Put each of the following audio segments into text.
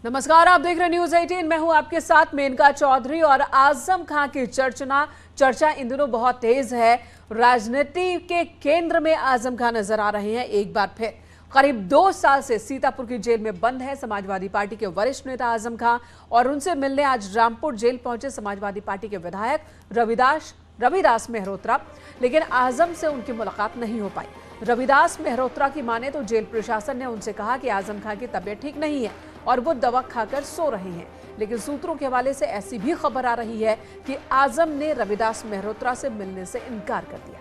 नमस्कार, आप देख रहे न्यूज 18। मैं हूं आपके साथ मेनका चौधरी। और आजम खां की चर्चा इन दिनों बहुत तेज है। राजनीति के केंद्र में आजम खां नजर आ रहे हैं एक बार फिर। करीब 2 साल से सीतापुर की जेल में बंद है समाजवादी पार्टी के वरिष्ठ नेता आजम खां, और उनसे मिलने आज रामपुर जेल पहुंचे समाजवादी पार्टी के विधायक रविदास मेहरोत्रा। लेकिन आजम से उनकी मुलाकात नहीं हो पाई। रविदास मेहरोत्रा की माने तो जेल प्रशासन ने उनसे कहा कि आजम खां की तबीयत ठीक नहीं है और वो दवा खाकर सो रहे हैं। लेकिन सूत्रों के हवाले से ऐसी भी खबर आ रही है कि आजम ने रविदास मेहरोत्रा से मिलने से इनकार कर दिया।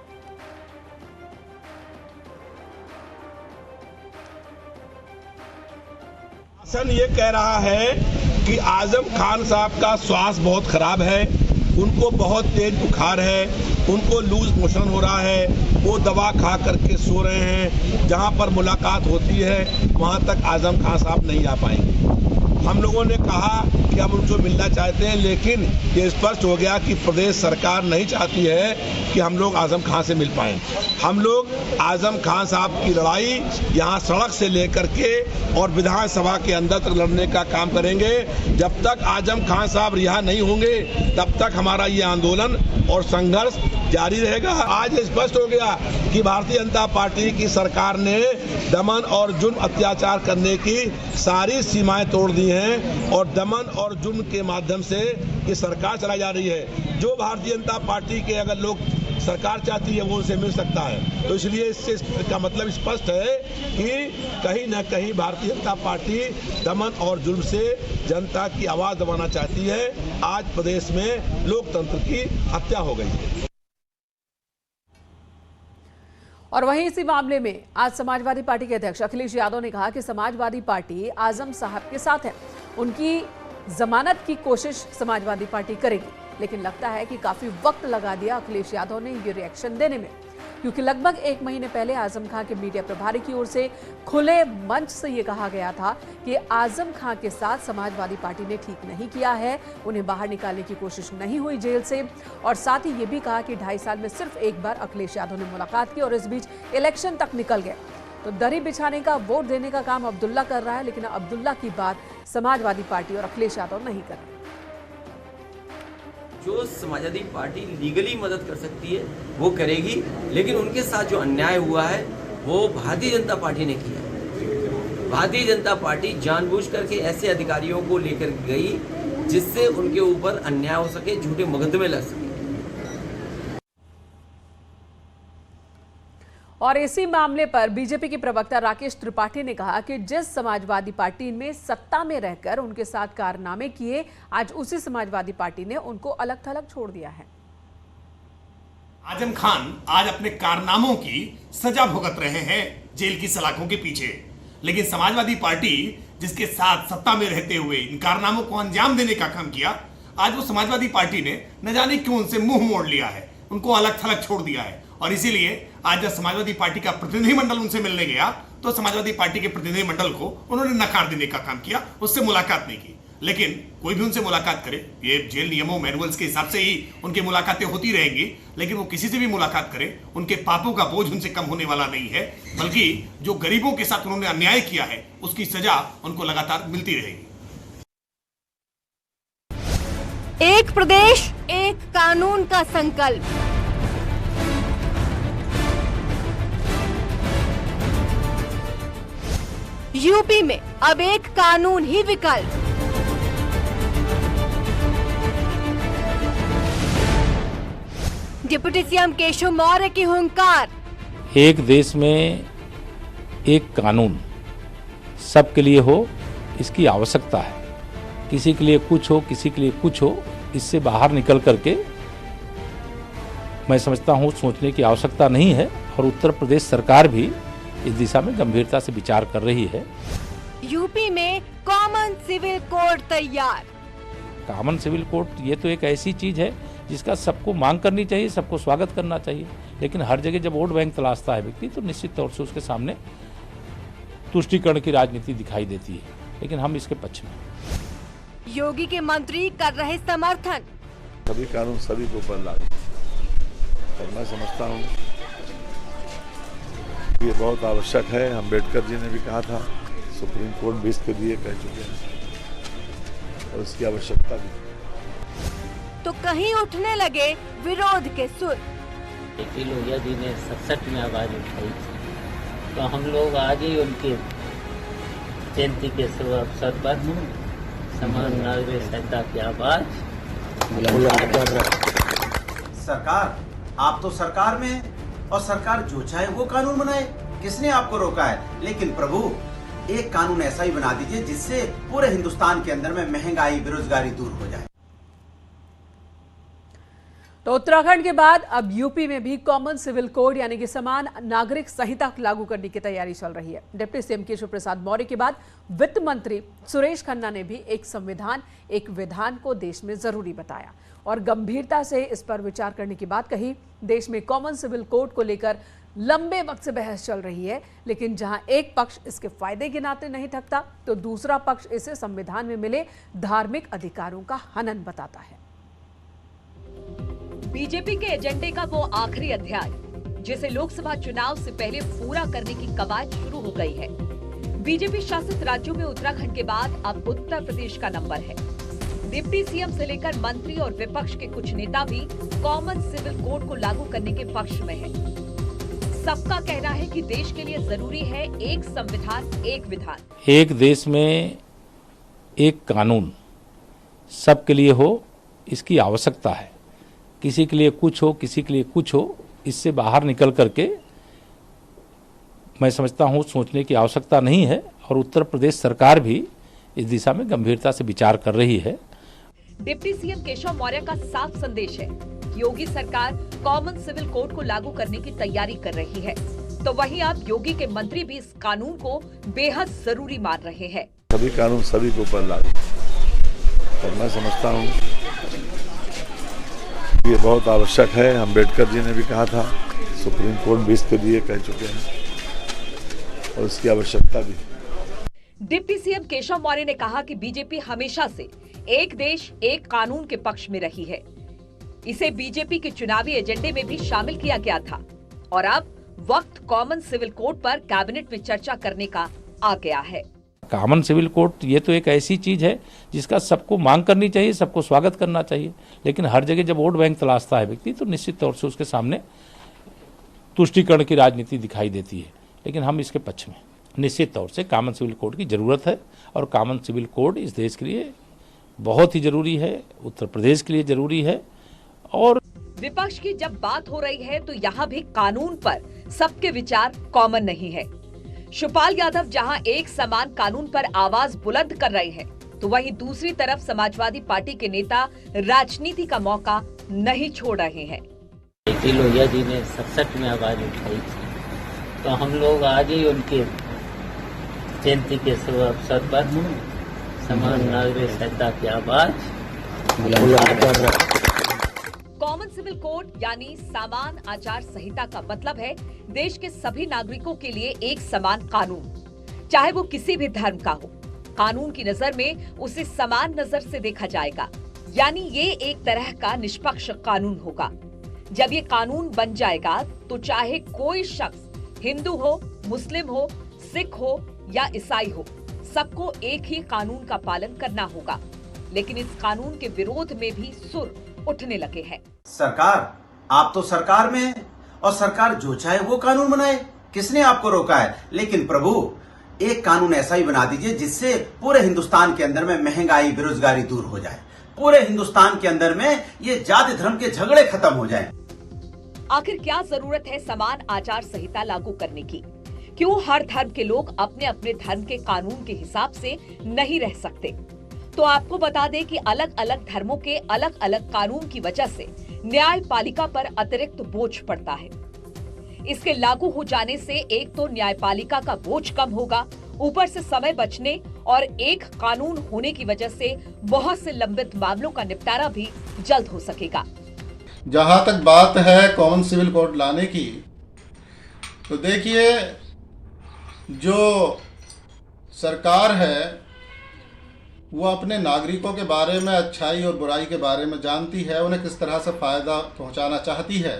प्रशासन ये कह रहा है कि आजम खान साहब का स्वास्थ्य बहुत खराब है, उनको बहुत तेज बुखार है, उनको लूज मोशन हो रहा है, वो दवा खा करके सो रहे हैं। जहां पर मुलाकात होती है वहां तक आजम खान साहब नहीं आ पाएंगे। हम लोगों ने कहा कि हम उनको मिलना चाहते हैं, लेकिन ये स्पष्ट हो गया कि प्रदेश सरकार नहीं चाहती है कि हम लोग आजम खान से मिल पाएं। हम लोग आजम खान साहब की लड़ाई यहाँ सड़क से लेकर के और विधानसभा के अंदर तक लड़ने का काम करेंगे। जब तक आजम खान साहब रिहा नहीं होंगे तब तक हमारा ये आंदोलन और संघर्ष जारी रहेगा। आज स्पष्ट हो गया कि भारतीय जनता पार्टी की सरकार ने दमन और जुल्म अत्याचार करने की सारी सीमाएं तोड़ दी हैं और दमन और जुल्म के माध्यम से ये सरकार चलाई जा रही है। जो भारतीय जनता पार्टी के अगर लोग सरकार चाहती है वो उनसे मिल सकता है। तो इसलिए इससे का मतलब स्पष्ट है कि कहीं न कहीं भारतीय जनता पार्टी दमन और जुल्म से जनता की आवाज दबाना चाहती है। आज प्रदेश में लोकतंत्र की हत्या हो गई है। और वहीं इसी मामले में आज समाजवादी पार्टी के अध्यक्ष अखिलेश यादव ने कहा कि समाजवादी पार्टी आजम साहब के साथ है। उनकी जमानत की कोशिश समाजवादी पार्टी करेगी। लेकिन लगता है कि काफी वक्त लगा दिया अखिलेश यादव ने ये रिएक्शन देने में, क्योंकि लगभग 1 महीने पहले आजम खां के मीडिया प्रभारी की ओर से खुले मंच से ये कहा गया था कि आजम खां के साथ समाजवादी पार्टी ने ठीक नहीं किया है, उन्हें बाहर निकालने की कोशिश नहीं हुई जेल से। और साथ ही ये भी कहा कि 2.5 साल में सिर्फ एक बार अखिलेश यादव ने मुलाकात की और इस बीच इलेक्शन तक निकल गए। तो दरी बिछाने का, वोट देने का काम अब्दुल्ला कर रहा है, लेकिन अब्दुल्ला की बात समाजवादी पार्टी और अखिलेश यादव नहीं कर रहे। जो समाजवादी पार्टी लीगली मदद कर सकती है वो करेगी, लेकिन उनके साथ जो अन्याय हुआ है वो भारतीय जनता पार्टी ने किया। भारतीय जनता पार्टी जानबूझ करके ऐसे अधिकारियों को लेकर गई जिससे उनके ऊपर अन्याय हो सके, झूठे मुकदमे लग सके। और इसी मामले पर बीजेपी के प्रवक्ता राकेश त्रिपाठी ने कहा कि जिस समाजवादी पार्टी में सत्ता में रहकर उनके साथ कारनामे किए, आज उसी समाजवादी पार्टी ने उनको अलग थलग छोड़ दिया है। आजम खान आज अपने कारनामों की सजा भुगत रहे हैं जेल की सलाखों के पीछे, लेकिन समाजवादी पार्टी जिसके साथ सत्ता में रहते हुए इन कारनामों को अंजाम देने का काम किया, आज वो समाजवादी पार्टी ने न जाने क्यों उनसे मुंह मोड़ लिया है, उनको अलग थलग छोड़ दिया है। और इसीलिए आज जब समाजवादी पार्टी का प्रतिनिधिमंडल उनसे मिलने गया तो समाजवादी पार्टी के प्रतिनिधिमंडल को उन्होंने नकार देने का काम किया, उससे मुलाकात नहीं की। लेकिन कोई भी उनसे मुलाकात करे, ये जेल नियमों मैनुअल्स के हिसाब से ही उनकी मुलाकातें होती रहेंगी, लेकिन वो किसी से भी मुलाकात करे उनके पापों का बोझ उनसे कम होने वाला नहीं है, बल्कि जो गरीबों के साथ उन्होंने अन्याय किया है उसकी सजा उनको लगातार मिलती रहेगी। एक प्रदेश एक कानून का संकल्प। यूपी में अब एक कानून ही विकल्प। डिप्टी सीएम केशव मौर्य की हुंकार। एक देश में एक कानून सबके लिए हो, इसकी आवश्यकता है। किसी के लिए कुछ हो, किसी के लिए कुछ हो, इससे बाहर निकल करके मैं समझता हूँ सोचने की आवश्यकता नहीं है। और उत्तर प्रदेश सरकार भी इस दिशा में गंभीरता से विचार कर रही है। यूपी में कॉमन सिविल कोड तैयार। कॉमन सिविल कोड ये तो एक ऐसी चीज है जिसका सबको मांग करनी चाहिए, सबको स्वागत करना चाहिए। लेकिन हर जगह जब वोट बैंक तलाशता है व्यक्ति तो निश्चित तौर से उसके सामने तुष्टीकरण की राजनीति दिखाई देती है, लेकिन हम इसके पक्ष में। योगी के मंत्री कर रहे समर्थन। सभी कानून सभी के ऊपर लागू, और मैं समझता हूँ ये बहुत आवश्यक है। अम्बेडकर जी ने भी कहा था, सुप्रीम कोर्ट भी इसके लिए कह चुके हैं। और इसकी आवश्यकता भी। तो कहीं उठने लगे विरोध के सुर। लोहिया जी ने 67 में आवाज उठाई थी, तो हम लोग आज ही उनके जयंती के शुभ अवसर पर समान नागरिक संहिता की आवाज। सरकार, आप तो सरकार में हैं और सरकार जो चाहे वो कानून बनाए, किसने आपको रोका है? लेकिन प्रभु, एक कानून ऐसा ही बना दीजिए जिससे पूरे हिंदुस्तान के अंदर में महंगाई, बेरोजगारी दूर हो जाए। तो उत्तराखंड के बाद अब यूपी में भी कॉमन सिविल कोड यानी कि समान नागरिक संहिता लागू करने की तैयारी चल रही है। डिप्टी सीएम केशव प्रसाद मौर्य के बाद वित्त मंत्री सुरेश खन्ना ने भी एक संविधान, एक विधान को देश में जरूरी बताया और गंभीरता से इस पर विचार करने की बात कही। देश में कॉमन सिविल कोड को लेकर लंबे वक्त से बहस चल रही है, लेकिन जहां एक पक्ष इसके फायदे गिनाते नहीं थकता, तो दूसरा पक्ष इसे संविधान में मिले धार्मिक अधिकारों का हनन बताता है। बीजेपी के एजेंडे का वो आखिरी अध्याय जिसे लोकसभा चुनाव से पहले पूरा करने की कवायद शुरू हो गई है। बीजेपी शासित राज्यों में उत्तराखंड के बाद अब उत्तर प्रदेश का नंबर है। डिप्टी सीएम से लेकर मंत्री और विपक्ष के कुछ नेता भी कॉमन सिविल कोड को लागू करने के पक्ष में हैं। सबका कहना है कि देश के लिए जरूरी है एक संविधान, एक विधान। एक देश में एक कानून सबके लिए हो, इसकी आवश्यकता है। किसी के लिए कुछ हो, किसी के लिए कुछ हो, इससे बाहर निकल करके मैं समझता हूँ सोचने की आवश्यकता नहीं है। और उत्तर प्रदेश सरकार भी इस दिशा में गंभीरता से विचार कर रही है। डिप्टी सीएम केशव मौर्य का साफ संदेश है कि योगी सरकार कॉमन सिविल कोड को लागू करने की तैयारी कर रही है, तो वहीं अब योगी के मंत्री भी इस कानून को बेहद जरूरी मान रहे हैं। सभी कानून सभी के ऊपर लागू, और मैं समझता हूँ ये बहुत आवश्यक है। अम्बेडकर जी ने भी कहा था, सुप्रीम कोर्ट भी इसके लिए कह चुके हैं, और इसकी आवश्यकता भी। डिप्टी सीएम केशव मौर्य ने कहा कि बीजेपी हमेशा से एक देश एक कानून के पक्ष में रही है। इसे बीजेपी के चुनावी एजेंडे में भी शामिल किया गया था और अब वक्त कॉमन सिविल कोड पर कैबिनेट में चर्चा करने का आ गया है। कॉमन सिविल कोड ये तो एक ऐसी चीज है जिसका सबको मांग करनी चाहिए, सबको स्वागत करना चाहिए। लेकिन हर जगह जब वोट बैंक तलाशता है व्यक्ति, तो निश्चित तौर से उसके सामने तुष्टीकरण की राजनीति दिखाई देती है। लेकिन हम इसके पक्ष में, निश्चित तौर से कॉमन सिविल कोड की जरूरत है और कॉमन सिविल कोड इस देश के लिए बहुत ही जरूरी है, उत्तर प्रदेश के लिए जरूरी है। और विपक्ष की जब बात हो रही है तो यहाँ भी कानून पर सबके विचार कॉमन नहीं है। शिवपाल यादव जहां एक समान कानून पर आवाज बुलंद कर रहे हैं, तो वहीं दूसरी तरफ समाजवादी पार्टी के नेता राजनीति का मौका नहीं छोड़ रहे हैं। लोहिया जी ने 67 में आवाज उठाई थी, तो हम लोग आज ही उनके जयंती के शुभ अवसर पर समान नागरिक संहिता की आवाज। कॉमन सिविल कोड यानी समान आचार संहिता का मतलब है देश के सभी नागरिकों के लिए एक समान कानून, चाहे वो किसी भी धर्म का हो। कानून की नजर में उसे समान नजर से देखा जाएगा, यानी ये एक तरह का निष्पक्ष कानून होगा। जब ये कानून बन जाएगा तो चाहे कोई शख्स हिंदू हो, मुस्लिम हो, सिख हो या ईसाई हो, सबको एक ही कानून का पालन करना होगा। लेकिन इस कानून के विरोध में भी सुर उठने लगे हैं। सरकार, आप तो सरकार में हैं और सरकार जो चाहे वो कानून बनाए, किसने आपको रोका है? लेकिन प्रभु, एक कानून ऐसा ही बना दीजिए जिससे पूरे हिंदुस्तान के अंदर में महंगाई, बेरोजगारी दूर हो जाए। पूरे हिंदुस्तान के अंदर में ये जाति धर्म के झगड़े खत्म हो जाएं। आखिर क्या जरूरत है समान आचार संहिता लागू करने की? क्यों हर धर्म के लोग अपने अपने धर्म के कानून के हिसाब से नहीं रह सकते? तो आपको बता दें कि अलग अलग धर्मों के अलग अलग कानून की वजह से न्यायपालिका पर अतिरिक्त बोझ पड़ता है। इसके लागू हो जाने से एक तो न्यायपालिका का बोझ कम होगा, ऊपर से समय बचने और एक कानून होने की वजह से बहुत से लंबित मामलों का निपटारा भी जल्द हो सकेगा। जहां तक बात है कॉमन सिविल कोड लाने की, तो देखिए, जो सरकार है वो अपने नागरिकों के बारे में, अच्छाई और बुराई के बारे में जानती है, उन्हें किस तरह से फायदा पहुंचाना चाहती है।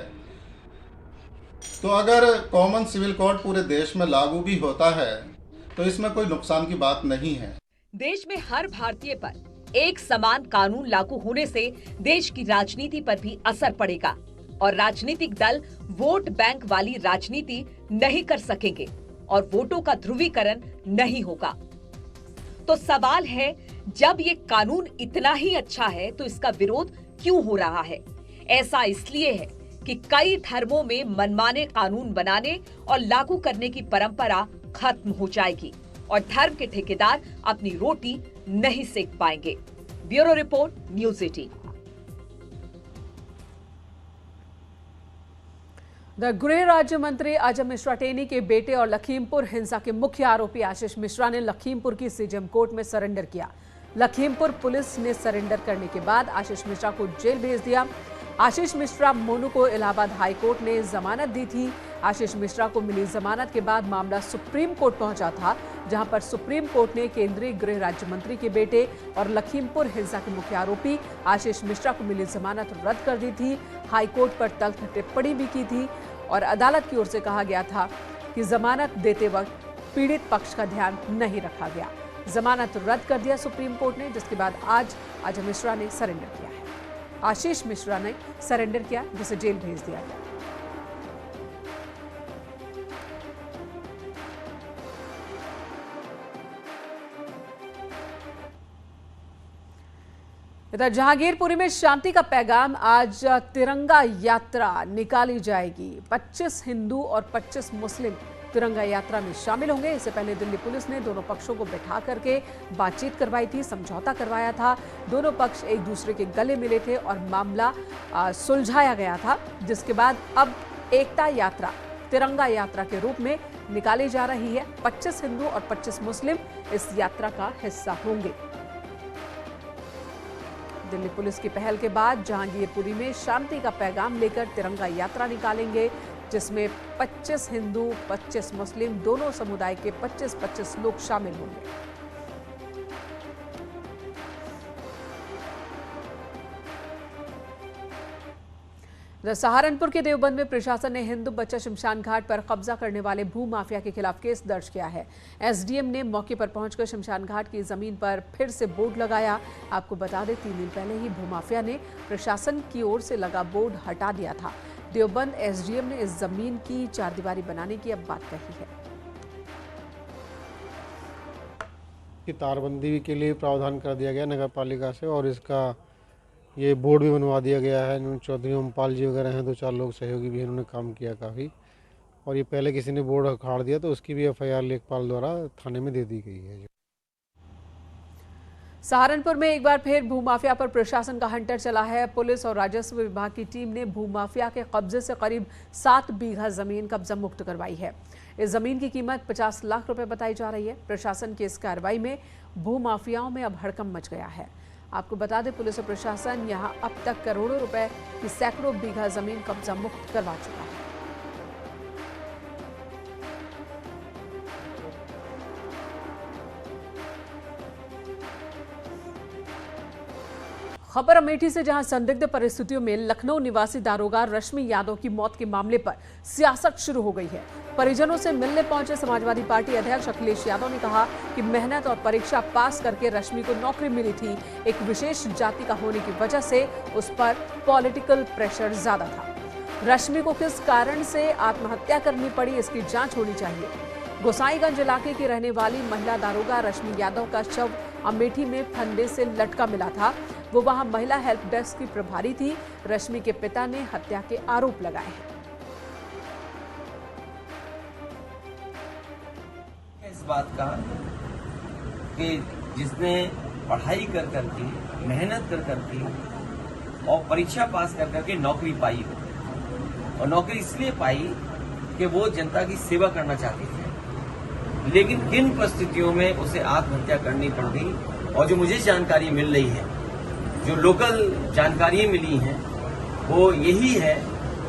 तो अगर कॉमन सिविल कोड पूरे देश में लागू भी होता है तो इसमें कोई नुकसान की बात नहीं है। देश में हर भारतीय पर एक समान कानून लागू होने से देश की राजनीति पर भी असर पड़ेगा और राजनीतिक दल वोट बैंक वाली राजनीति नहीं कर सकेंगे और वोटों का ध्रुवीकरण नहीं होगा। तो सवाल है, जब ये कानून इतना ही अच्छा है तो इसका विरोध क्यों हो रहा है? ऐसा इसलिए है कि कई धर्मों में मनमाने कानून बनाने और लागू करने की परंपरा खत्म हो जाएगी और धर्म के ठेकेदार अपनी रोटी नहीं सेक पाएंगे। Bureau report, news 18। गृह राज्य मंत्री आजम मिश्रा टेनी के बेटे और लखीमपुर हिंसा के मुख्य आरोपी आशीष मिश्रा ने लखीमपुर की सीजेएम कोर्ट में सरेंडर किया। लखीमपुर पुलिस ने सरेंडर करने के बाद आशीष मिश्रा को जेल भेज दिया। आशीष मिश्रा मोनू को इलाहाबाद हाई कोर्ट ने जमानत दी थी। आशीष मिश्रा को मिली जमानत के बाद मामला सुप्रीम कोर्ट पहुंचा था, जहां पर सुप्रीम कोर्ट ने केंद्रीय गृह राज्य मंत्री के बेटे और लखीमपुर हिंसा के मुख्य आरोपी आशीष मिश्रा को मिली जमानत रद्द कर दी थी। हाई कोर्ट पर तल्ख टिप्पणी भी की थी और अदालत की ओर से कहा गया था कि जमानत देते वक्त पीड़ित पक्ष का ध्यान नहीं रखा गया। जमानत रद्द कर दिया सुप्रीम कोर्ट ने, जिसके बाद आज आजम मिश्रा ने सरेंडर किया है। आशीष मिश्रा ने सरेंडर किया, जिसे जेल भेज दिया गया। इधर जहांगीरपुरी में शांति का पैगाम, आज तिरंगा यात्रा निकाली जाएगी। 25 हिंदू और 25 मुस्लिम तिरंगा यात्रा में शामिल होंगे। इससे पहले दिल्ली पुलिस ने दोनों पक्षों को बैठा करके बातचीत करवाई थी, समझौता करवाया था। दोनों पक्ष एक दूसरे के गले मिले थे और मामला सुलझाया गया था, जिसके बाद अब एकता यात्रा तिरंगा यात्रा के रूप में निकाली जा रही है। 25 हिंदू और 25 मुस्लिम इस यात्रा का हिस्सा होंगे। दिल्ली पुलिस की पहल के बाद जहांगीरपुरी में शांति का पैगाम लेकर तिरंगा यात्रा निकालेंगे, जिसमें 25 हिंदू 25 मुस्लिम दोनों समुदाय के 25-25 लोग शामिल होंगे। सहारनपुर के देवबंद में प्रशासन ने हिंदू बच्चा शमशान घाट पर कब्जा करने वाले भू माफिया के खिलाफ केस दर्ज किया है। एसडीएम ने मौके पर पहुंचकर शमशान घाट की जमीन पर फिर से बोर्ड लगाया। आपको बता दें, 3 दिन पहले ही भू माफिया ने प्रशासन की ओर से लगा बोर्ड हटा दिया था। देवबंद एसडीएम ने इस जमीन की चारदीवारी बनाने की अब बात कही है। कि तारबंदी के लिए प्रावधान कर दिया गया नगर पालिका से और इसका ये बोर्ड भी बनवा दिया गया है। चौधरी ओमपाल जी वगैरह हैं, 2-4 लोग सहयोगी भी इन्होंने काम किया काफ़ी, और ये पहले किसी ने बोर्ड उखाड़ दिया तो उसकी भी एफआईआर लेखपाल द्वारा थाने में दे दी गई है। सहारनपुर में एक बार फिर भूमाफिया पर प्रशासन का हंटर चला है। पुलिस और राजस्व विभाग की टीम ने भूमाफिया के कब्जे से करीब 7 बीघा जमीन कब्जा मुक्त करवाई है। इस जमीन की कीमत 50 लाख रुपए बताई जा रही है। प्रशासन की इस कार्रवाई में भूमाफियाओं में अब हड़कंप मच गया है। आपको बता दें, पुलिस और प्रशासन यहां अब तक करोड़ों रुपए की सैकड़ों बीघा जमीन कब्जा मुक्त करवा चुका है। खबर अमेठी से, जहां संदिग्ध परिस्थितियों में लखनऊ निवासी दारोगा रश्मि यादव की मौत के मामले पर सियासत शुरू हो गई है। परिजनों से मिलने पहुंचे समाजवादी पार्टी अध्यक्ष अखिलेश यादव ने कहा कि मेहनत और परीक्षा पास करके रश्मि को नौकरी मिली थी। एक विशेष जाति का होने की वजह से उस पर पॉलिटिकल प्रेशर ज्यादा था। रश्मि को किस कारण से आत्महत्या करनी पड़ी, इसकी जांच होनी चाहिए। गोसाईगंज इलाके की रहने वाली महिला दारोगा रश्मि यादव का शव अमेठी में फंदे से लटका मिला था। वो वहां महिला हेल्प डेस्क की प्रभारी थी। रश्मि के पिता ने हत्या के आरोप लगाए हैं। इस बात का कि जिसने पढ़ाई कर करके, मेहनत कर करके और परीक्षा पास कर करके नौकरी पाई हो, और नौकरी इसलिए पाई कि वो जनता की सेवा करना चाहती थी, लेकिन किन परिस्थितियों में उसे आत्महत्या करनी पड़ गई। और जो मुझे जानकारी मिल रही है, जो लोकल जानकारी मिली हैं, वो यही है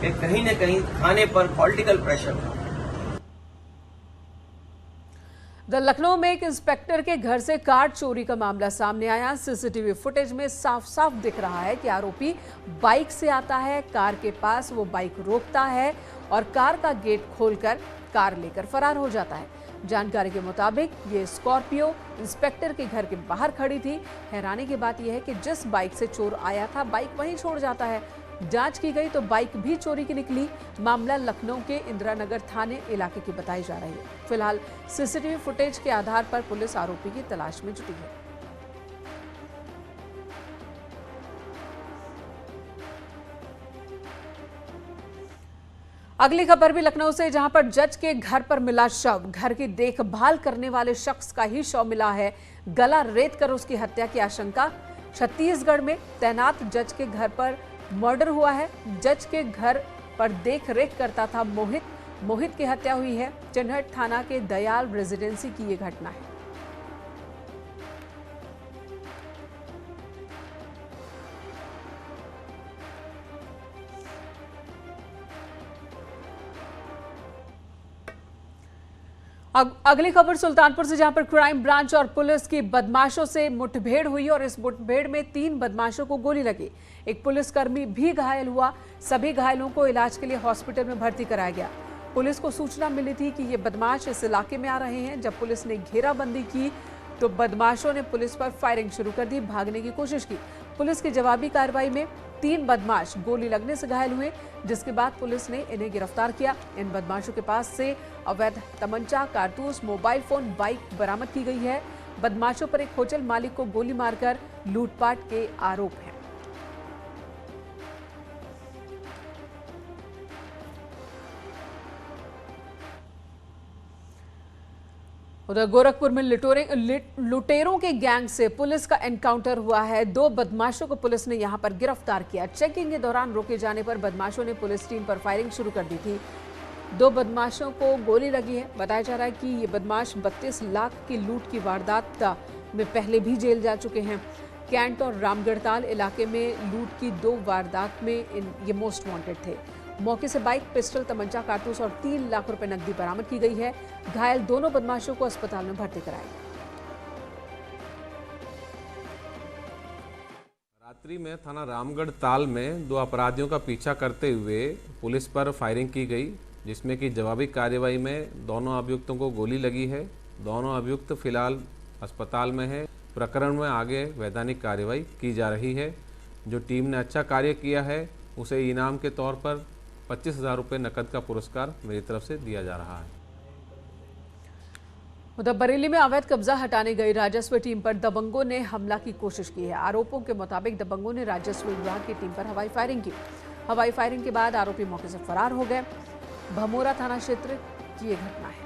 कि कहीं न कहीं थाने पर पॉलिटिकल प्रेशर था। लखनऊ में एक इंस्पेक्टर के घर से कार चोरी का मामला सामने आया। सीसीटीवी फुटेज में साफ साफ दिख रहा है कि आरोपी बाइक से आता है, कार के पास वो बाइक रोकता है और कार का गेट खोलकर कार लेकर फरार हो जाता है। जानकारी के मुताबिक ये स्कॉर्पियो इंस्पेक्टर के घर के बाहर खड़ी थी। हैरानी की बात यह है कि जिस बाइक से चोर आया था बाइक वहीं छोड़ जाता है। जांच की गई तो बाइक भी चोरी की निकली। मामला लखनऊ के इंदिरा नगर थाने इलाके की बताई जा रही है। फिलहाल सीसीटीवी फुटेज के आधार पर पुलिस आरोपी की तलाश में जुटी है। अगली खबर भी लखनऊ से, जहां पर जज के घर पर मिला शव। घर की देखभाल करने वाले शख्स का ही शव मिला है। गला रेत कर उसकी हत्या की आशंका। छत्तीसगढ़ में तैनात जज के घर पर मर्डर हुआ है। जज के घर पर देख रेख करता था मोहित की हत्या हुई है। चिन्हट थाना के दयाल रेजिडेंसी की ये घटना है। अगली खबर सुल्तानपुर से, जहां पर क्राइम ब्रांच और पुलिस की बदमाशों से मुठभेड़ हुई और इस मुठभेड़ में 3 बदमाशों को गोली लगी। एक पुलिसकर्मी भी घायल हुआ। सभी घायलों को इलाज के लिए हॉस्पिटल में भर्ती कराया गया। पुलिस को सूचना मिली थी कि ये बदमाश इस इलाके में आ रहे हैं। जब पुलिस ने घेराबंदी की तो बदमाशों ने पुलिस पर फायरिंग शुरू कर दी, भागने की कोशिश की। पुलिस की जवाबी कार्रवाई में 3 बदमाश गोली लगने से घायल हुए, जिसके बाद पुलिस ने इन्हें गिरफ्तार किया। इन बदमाशों के पास से अवैध तमंचा, कारतूस, मोबाइल फोन, बाइक बरामद की गई है। बदमाशों पर एक होटल मालिक को गोली मारकर लूटपाट के आरोप हैं। उधर गोरखपुर में लुटेरों के गैंग से पुलिस का एनकाउंटर हुआ है। 2 बदमाशों को पुलिस ने यहां पर गिरफ्तार किया। चेकिंग के दौरान रोके जाने पर बदमाशों ने पुलिस टीम पर फायरिंग शुरू कर दी थी। 2 बदमाशों को गोली लगी है। बताया जा रहा है कि ये बदमाश 32 लाख की लूट की वारदात में पहले भी जेल जा चुके हैं। कैंट और रामगढ़ताल इलाके में लूट की 2 वारदात में ये मोस्ट वांटेड थे। मौके से बाइक, पिस्टल, तमंचा, कारतूस और 3 लाख रुपए नकदी बरामद की गई है। घायल दोनों बदमाशों को अस्पताल में भर्ती कराया गया। रात्रि में थाना रामगढ़ ताल में 2 अपराधियों का पीछा करते हुए पुलिस पर फायरिंग की गई, जिसमें कि जवाबी कार्रवाई में दोनों अभियुक्तों को गोली लगी है। दोनों अभियुक्त फिलहाल अस्पताल में है। प्रकरण में आगे वैधानिक कार्रवाई की जा रही है। जो टीम ने अच्छा कार्य किया है उसे इनाम के तौर पर 25,000 रुपये नकद का पुरस्कार मेरी तरफ से दिया जा रहा है। उधर बरेली में अवैध कब्जा हटाने गई राजस्व टीम पर दबंगों ने हमला की कोशिश की है। आरोपों के मुताबिक दबंगों ने राजस्व विभाग की टीम पर हवाई फायरिंग की। हवाई फायरिंग के बाद आरोपी मौके से फरार हो गए। भमोरा थाना क्षेत्र की ये घटना है।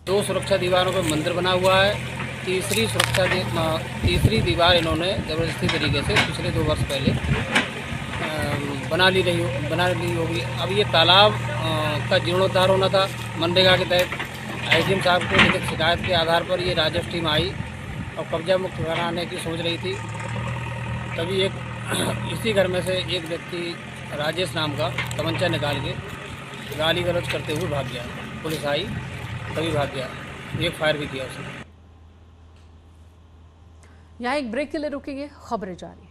दो सुरक्षा दीवारों पर मंदिर बना हुआ है। तीसरी दीवार इन्होंने ज़बरदस्ती तरीके से पिछले 2 वर्ष पहले बना ली होगी। अब ये तालाब का जीर्णोद्धार होना था। मनरेगा के तहत आईजीएम साहब को लिखित शिकायत के आधार पर ये राजस्व टीम आई और कब्जा मुक्त कराने की सोच रही थी। तभी इसी घर में से एक व्यक्ति राजेश नाम का तमंचा निकाल के गाली गलौज करते हुए भाग गया। पुलिस आई तभी भाग गया। एक फायर भी किया उसने। यहाँ एक ब्रेक के लिए रुकेंगे, खबरें जारी।